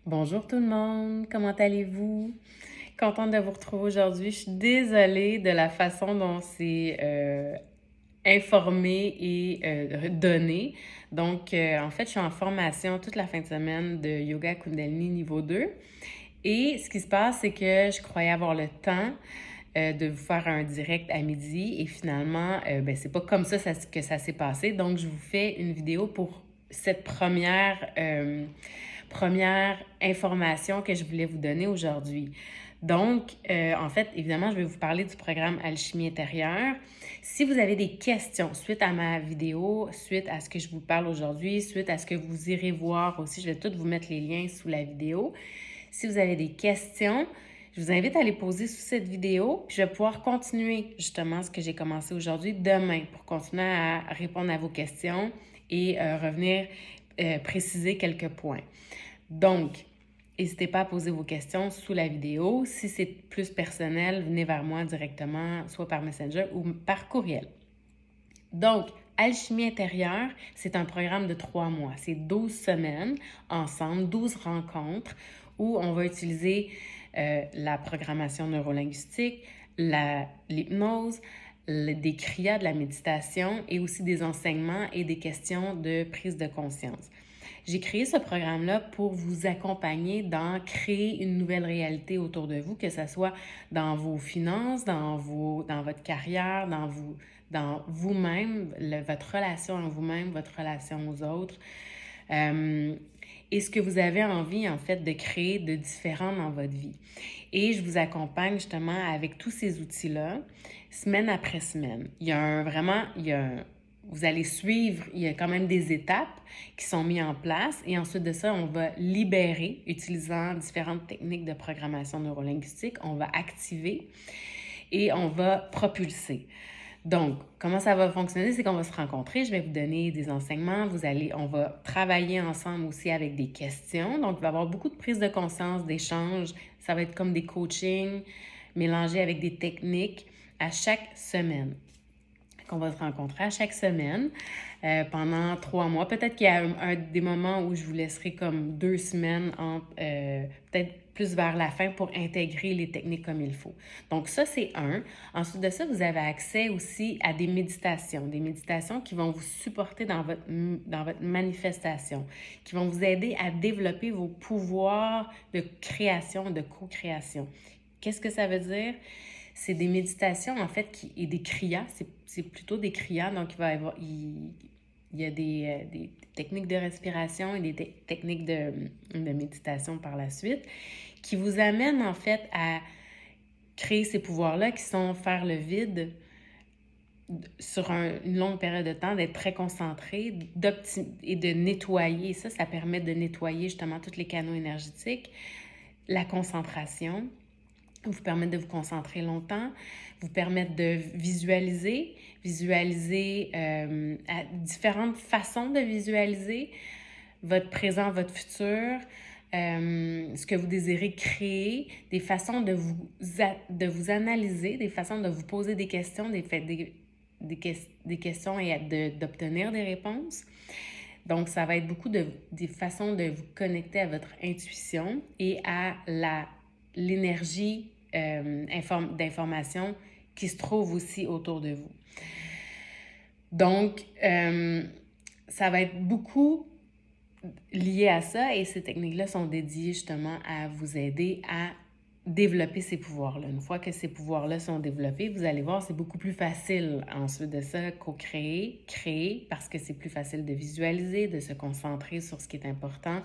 Bonjour tout le monde, comment allez-vous? Contente de vous retrouver aujourd'hui. Je suis désolée de la façon dont c'est informé et donné. Donc, en fait, je suis en formation toute la fin de semaine de Yoga Kundalini niveau 2. Et ce qui se passe, c'est que je croyais avoir le temps de vous faire un direct à midi et finalement, ben, c'est pas comme ça que ça s'est passé. Donc, je vous fais une vidéo pour cette première information que je voulais vous donner aujourd'hui. Donc, en fait, évidemment, je vais vous parler du programme Alchimie intérieure. Si vous avez des questions suite à ma vidéo, suite à ce que je vous parle aujourd'hui, suite à ce que vous irez voir aussi, je vais tout vous mettre les liens sous la vidéo. Si vous avez des questions, je vous invite à les poser sous cette vidéo, puis je vais pouvoir continuer justement ce que j'ai commencé aujourd'hui demain pour continuer à répondre à vos questions et revenir préciser quelques points. Donc, n'hésitez pas à poser vos questions sous la vidéo. Si c'est plus personnel, venez vers moi directement, soit par Messenger ou par courriel. Donc, Alchimie intérieure, c'est un programme de 3 mois. C'est 12 semaines ensemble, 12 rencontres où on va utiliser la programmation neurolinguistique, l'hypnose, des kriyas, de la méditation et aussi des enseignements et des questions de prise de conscience. J'ai créé ce programme-là pour vous accompagner dans créer une nouvelle réalité autour de vous, que ce soit dans vos finances, dans votre carrière, dans vous-même, votre relation à vous-même, votre relation aux autres. Et ce que vous avez envie, en fait, de créer de différent dans votre vie. Et je vous accompagne justement avec tous ces outils-là, semaine après semaine. Vous allez suivre, il y a quand même des étapes qui sont mises en place et ensuite de ça, on va libérer, utilisant différentes techniques de programmation neurolinguistique, on va activer et on va propulser. Donc, comment ça va fonctionner? C'est qu'on va se rencontrer, je vais vous donner des enseignements, on va travailler ensemble aussi avec des questions. Donc, il va y avoir beaucoup de prise de conscience, d'échanges. Ça va être comme des coachings mélangés avec des techniques à chaque semaine. On va se rencontrer à chaque semaine pendant 3 mois. Peut-être qu'il y a des moments où je vous laisserai comme 2 semaines, peut-être plus vers la fin pour intégrer les techniques comme il faut. Donc ça, c'est un. Ensuite de ça, vous avez accès aussi à des méditations qui vont vous supporter dans votre manifestation, qui vont vous aider à développer vos pouvoirs de création, de co-création. Qu'est-ce que ça veut dire? C'est des méditations, en fait, et des kriyas. C'est plutôt des kriyas. Donc, il y a des techniques de respiration et des techniques de méditation par la suite qui vous amènent, en fait, à créer ces pouvoirs-là qui sont faire le vide sur une longue période de temps, d'être très concentré et de nettoyer. Ça permet de nettoyer justement tous les canaux énergétiques, la concentration, vous permettre de vous concentrer longtemps, vous permettre de visualiser différentes façons de visualiser votre présent, votre futur, ce que vous désirez créer, des façons de vous analyser, des façons de vous poser des questions, des questions et d'obtenir des réponses. Donc, ça va être beaucoup des façons de vous connecter à votre intuition et à l'énergie d'information qui se trouve aussi autour de vous. Donc, ça va être beaucoup lié à ça et ces techniques-là sont dédiées justement à vous aider à développer ces pouvoirs-là. Une fois que ces pouvoirs-là sont développés, vous allez voir, c'est beaucoup plus facile ensuite de ça créer, parce que c'est plus facile de visualiser, de se concentrer sur ce qui est important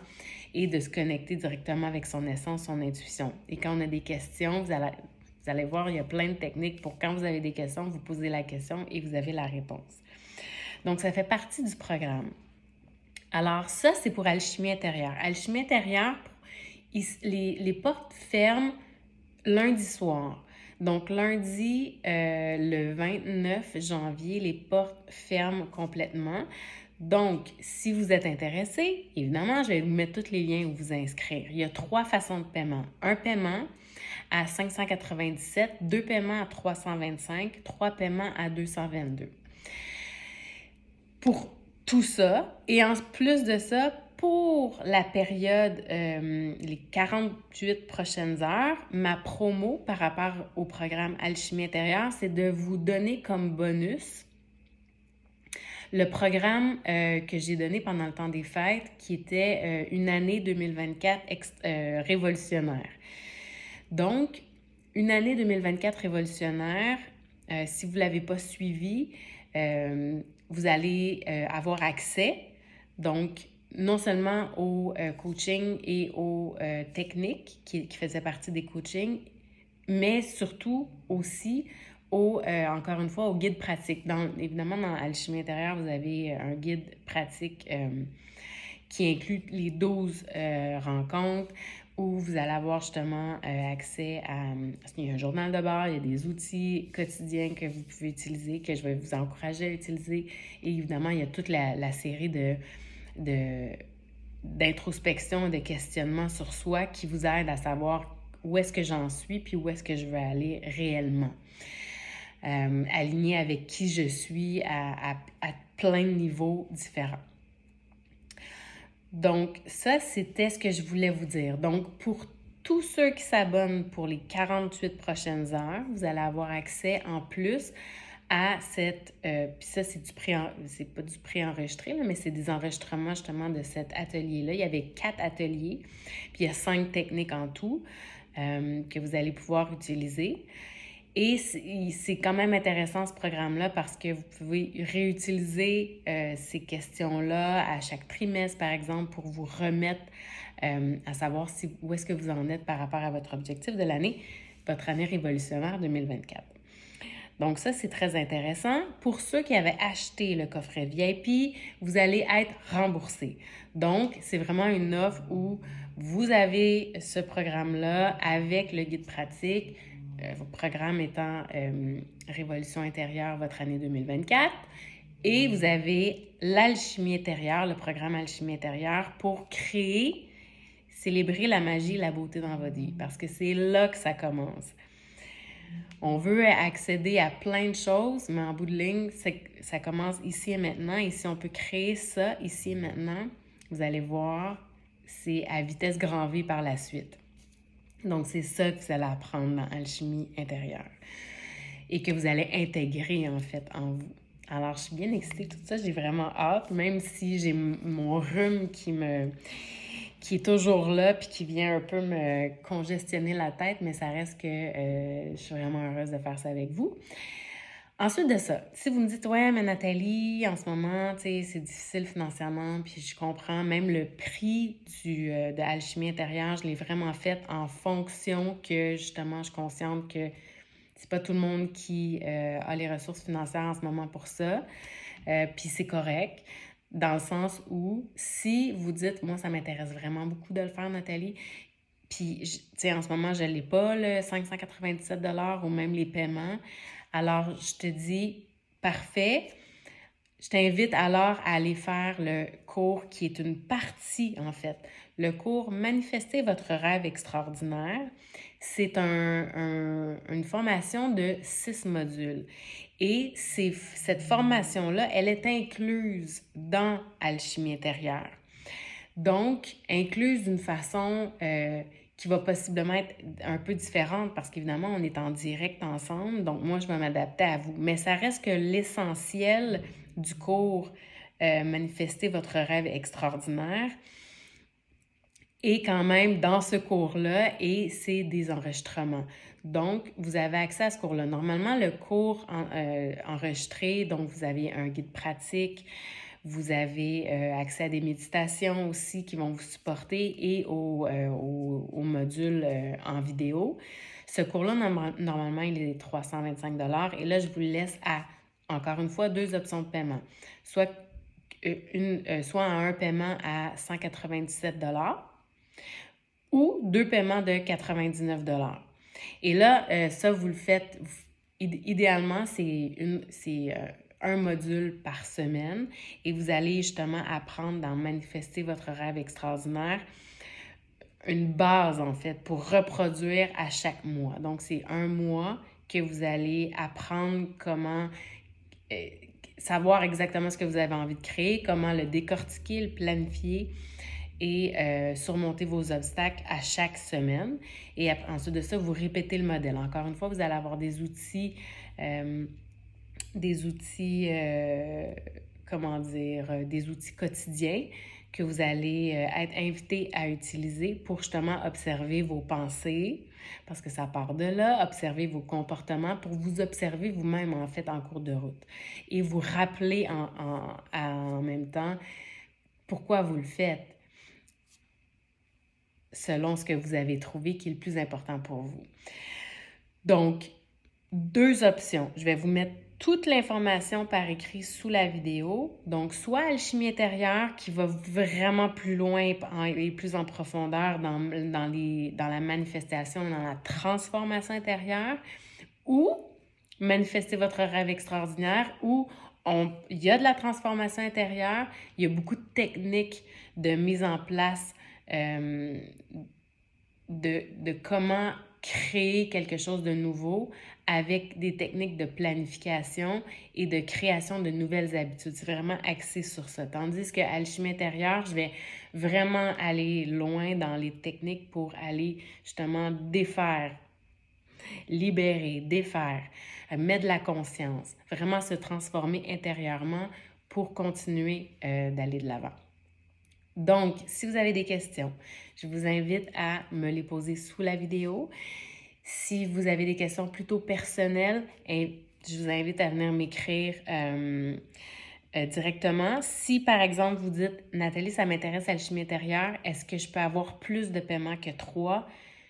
et de se connecter directement avec son essence, son intuition. Et quand on a des questions, vous allez voir, il y a plein de techniques pour quand vous avez des questions, vous posez la question et vous avez la réponse. Donc, ça fait partie du programme. Alors, ça, c'est pour Alchimie intérieure. Alchimie intérieure, les portes ferment lundi soir. Donc, lundi, le 29 janvier, les portes ferment complètement. Donc, si vous êtes intéressé, évidemment, je vais vous mettre tous les liens où vous inscrire. Il y a 3 façons de paiement. Un paiement à 597, 2 paiements à 325, 3 paiements à 222. Pour tout ça, et en plus de ça, pour la période, les 48 prochaines heures, ma promo par rapport au programme Alchimie intérieure, c'est de vous donner comme bonus le programme que j'ai donné pendant le temps des fêtes, qui était une année 2024 révolutionnaire. Donc, une année 2024 révolutionnaire, si vous ne l'avez pas suivi, vous allez avoir accès, donc, non seulement au coaching et aux techniques qui faisaient partie des coachings, mais surtout aussi encore une fois, au guide pratique. Évidemment, dans Alchimie intérieure, vous avez un guide pratique qui inclut les 12 rencontres où vous allez avoir justement accès à... Il y a un journal de bord, il y a des outils quotidiens que vous pouvez utiliser, que je vais vous encourager à utiliser. Et évidemment, il y a toute la série d'introspection, de questionnement sur soi qui vous aide à savoir où est-ce que j'en suis puis où est-ce que je veux aller réellement. Aligné avec qui je suis à plein de niveaux différents. Donc, ça, c'était ce que je voulais vous dire. Donc, pour tous ceux qui s'abonnent pour les 48 prochaines heures, vous allez avoir accès en plus à cette... puis ça, c'est pas du préenregistré, là, mais c'est des enregistrements justement de cet atelier-là. Il y avait 4 ateliers, puis il y a 5 techniques en tout que vous allez pouvoir utiliser. Et c'est quand même intéressant ce programme-là parce que vous pouvez réutiliser ces questions-là à chaque trimestre, par exemple, pour vous remettre à savoir où est-ce que vous en êtes par rapport à votre objectif de l'année, votre année révolutionnaire 2024. Donc ça, c'est très intéressant. Pour ceux qui avaient acheté le coffret VIP, vous allez être remboursé. Donc, c'est vraiment une offre où vous avez ce programme-là avec le guide pratique, votre programme étant Révolution intérieure, votre année 2024. Et vous avez l'alchimie intérieure, le programme Alchimie intérieure pour célébrer la magie et la beauté dans votre vie. Parce que c'est là que ça commence. On veut accéder à plein de choses, mais en bout de ligne, ça commence ici et maintenant. Et si on peut créer ça ici et maintenant, vous allez voir, c'est à vitesse grand V par la suite. Donc, c'est ça que vous allez apprendre dans Alchimie intérieure et que vous allez intégrer, en fait, en vous. Alors, je suis bien excitée, tout ça, j'ai vraiment hâte, même si j'ai mon rhume qui est toujours là puis qui vient un peu me congestionner la tête, mais ça reste que je suis vraiment heureuse de faire ça avec vous. Ensuite de ça, si vous me dites « Ouais, mais Nathalie, en ce moment, tu sais, c'est difficile financièrement, puis je comprends, même le prix de Alchimie intérieure, je l'ai vraiment fait en fonction que, justement, je suis consciente que c'est pas tout le monde qui a les ressources financières en ce moment pour ça, puis c'est correct. » Dans le sens où, si vous dites « Moi, ça m'intéresse vraiment beaucoup de le faire, Nathalie, puis, tu sais, en ce moment, je ne l'ai pas, le 597 $ ou même les paiements. » Alors, je te dis, parfait. Je t'invite alors à aller faire le cours qui est une partie, en fait. Le cours Manifester votre rêve extraordinaire. C'est une formation de 6 modules. Et cette formation-là, elle est incluse dans Alchimie intérieure. Donc, incluse d'une façon qui va possiblement être un peu différente parce qu'évidemment, on est en direct ensemble. Donc, moi, je vais m'adapter à vous. Mais ça reste que l'essentiel du cours Manifester votre rêve extraordinaire est quand même dans ce cours-là et c'est des enregistrements. Donc, vous avez accès à ce cours-là. Normalement, le cours enregistré, donc vous avez un guide pratique, vous avez accès à des méditations aussi qui vont vous supporter et au module en vidéo. Ce cours-là, normalement, il est 325 $ et là, je vous le laisse à, encore une fois, 2 options de paiement. Soit un paiement à 197 $ ou 2 paiements de 99 $. Et là, ça, vous le faites, idéalement, c'est un module par semaine et vous allez justement apprendre dans Manifester votre rêve extraordinaire une base, en fait, pour reproduire à chaque mois. Donc, c'est un mois que vous allez apprendre comment savoir exactement ce que vous avez envie de créer, comment le décortiquer, le planifier, et surmonter vos obstacles à chaque semaine. Et ensuite de ça, vous répétez le modèle. Encore une fois, vous allez avoir des outils, comment dire, des outils quotidiens que vous allez être invité à utiliser pour justement observer vos pensées, parce que ça part de là, observer vos comportements, pour vous observer vous-même en fait en cours de route et vous rappeler en même temps pourquoi vous le faites selon ce que vous avez trouvé qui est le plus important pour vous. Donc, 2 options. Je vais vous mettre toute l'information par écrit sous la vidéo. Donc, soit Alchimie intérieure qui va vraiment plus loin et plus en profondeur dans la manifestation, dans la transformation intérieure, ou Manifester votre rêve extraordinaire où il y a de la transformation intérieure, il y a beaucoup de techniques de mise en place de comment créer quelque chose de nouveau avec des techniques de planification et de création de nouvelles habitudes. C'est vraiment axé sur ça. Tandis que Alchimie intérieure, je vais vraiment aller loin dans les techniques pour aller justement défaire, libérer, défaire, mettre de la conscience, vraiment se transformer intérieurement pour continuer d'aller de l'avant. Donc, si vous avez des questions, je vous invite à me les poser sous la vidéo. Si vous avez des questions plutôt personnelles, je vous invite à venir m'écrire directement. Si, par exemple, vous dites « Nathalie, ça m'intéresse Alchimie intérieure, est-ce que je peux avoir plus de paiements que 3? »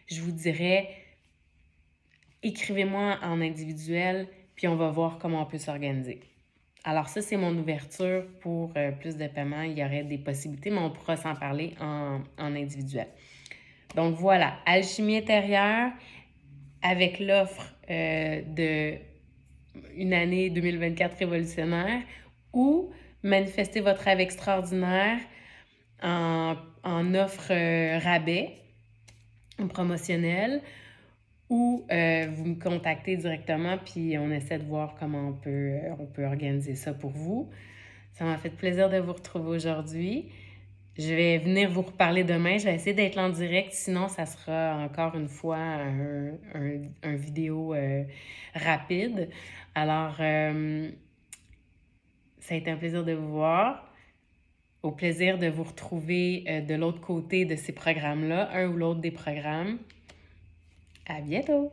Je vous dirais « Écrivez-moi en individuel, puis on va voir comment on peut s'organiser. » Alors ça, c'est mon ouverture pour plus de paiements. Il y aurait des possibilités, mais on pourra s'en parler en individuel. Donc voilà, Alchimie intérieure avec l'offre de une année 2024 révolutionnaire ou Manifester votre rêve extraordinaire en offre rabais promotionnelle ou vous me contactez directement puis on essaie de voir comment on peut organiser ça pour vous. Ça m'a fait plaisir de vous retrouver aujourd'hui. Je vais venir vous reparler demain. Je vais essayer d'être en direct. Sinon, ça sera encore une fois un vidéo rapide. Alors, ça a été un plaisir de vous voir. Au plaisir de vous retrouver de l'autre côté de ces programmes-là, un ou l'autre des programmes. À bientôt!